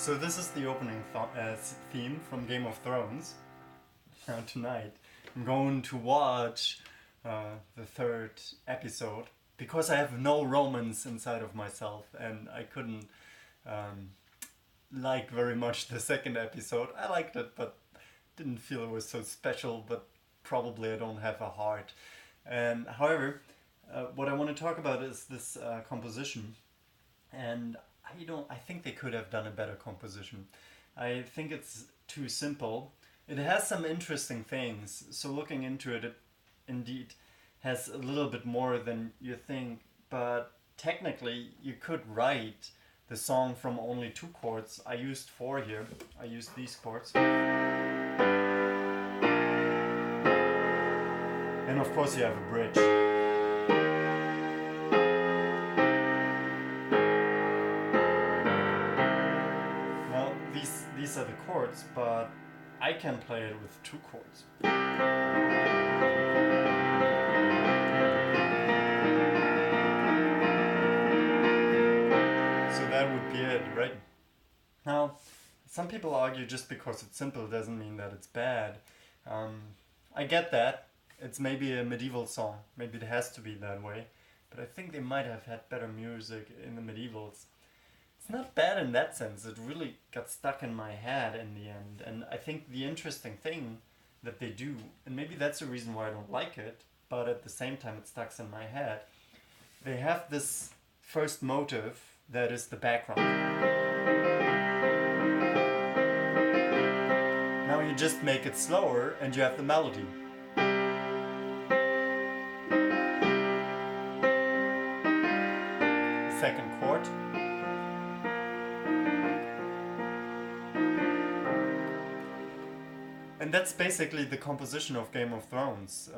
So this is the opening theme from Game of Thrones. Tonight I'm going to watch the third episode because I have no romance inside of myself and I couldn't like very much the second episode. I liked it but didn't feel it was so special, but probably I don't have a heart. And however, what I want to talk about is this composition, and I think they could have done a better composition. I think it's too simple. It has some interesting things, so looking into it, it indeed has a little bit more than you think, but technically you could write the song from only 2 chords. I used 4 here. I used these chords. And of course you have a bridge. Now these are the chords, but I can play it with 2 chords. So that would be it, right? Now, some people argue just because it's simple doesn't mean that it's bad. I get that. It's maybe a medieval song. Maybe it has to be that way. But I think they might have had better music in the medievals. It's not bad in that sense. It really got stuck in my head in the end. And I think the interesting thing that they do, and maybe that's the reason why I don't like it, but at the same time it stuck in my head, they have this first motive that is the background. Now you just make it slower and you have the melody. Second chord. And that's basically the composition of Game of Thrones.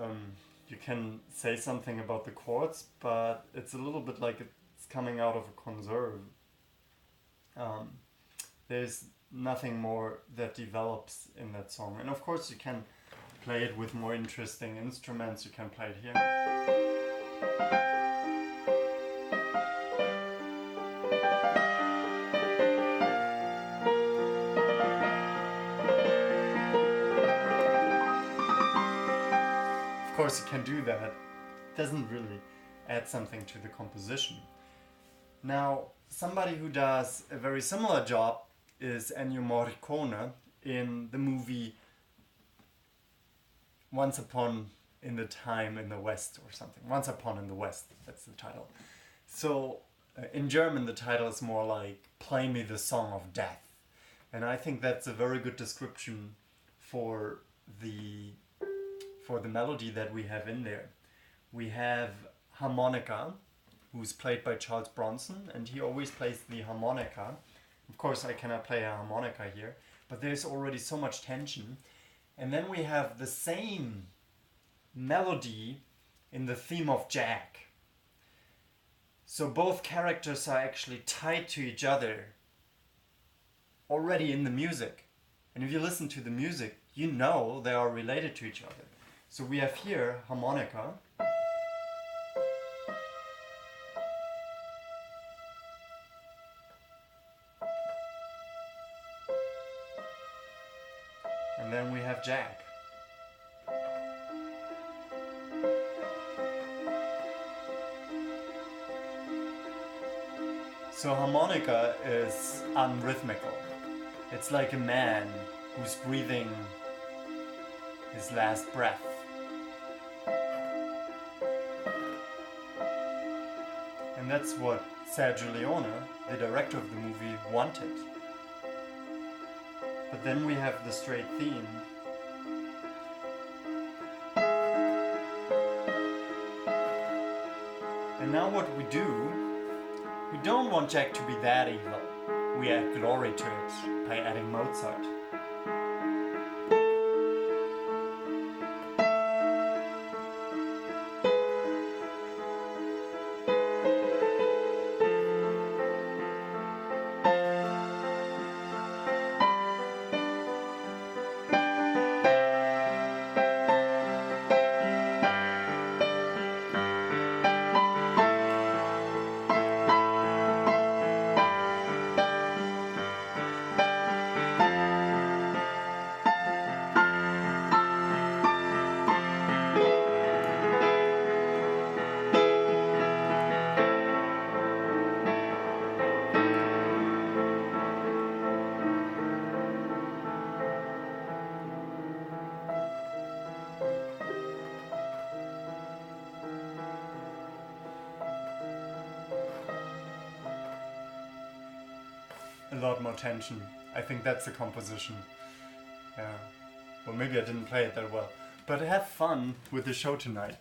You can say something about the chords, but it's a little bit like it's coming out of a conserve. There's nothing more that develops in that song. And of course you can play it with more interesting instruments. You can play it here. Of course you can do that. It doesn't really add something to the composition. Now, somebody who does a very similar job is Morricone in the movie Once Upon in the Time in the West or something. Once Upon in the West, that's the title. So in German the title is more like Play Me the Song of Death. And I think that's a very good description for the melody that we have in there. We have harmonica, who's played by Charles Bronson, and he always plays the harmonica. Of course I cannot play a harmonica here, but there's already so much tension. And then we have the same melody in the theme of Jack. So both characters are actually tied to each other already in the music. And if you listen to the music, you know they are related to each other. So we have here harmonica. And then we have Jack. So harmonica is unrhythmical. It's like a man who's breathing his last breath. And that's what Sergio Leone, the director of the movie, wanted. But then we have the straight theme. And now what we do, we don't want Jack to be that evil. We add glory to it by adding Mozart. a lot more tension. I think that's the composition. Yeah. Well, maybe I didn't play it that well. But have fun with the show tonight.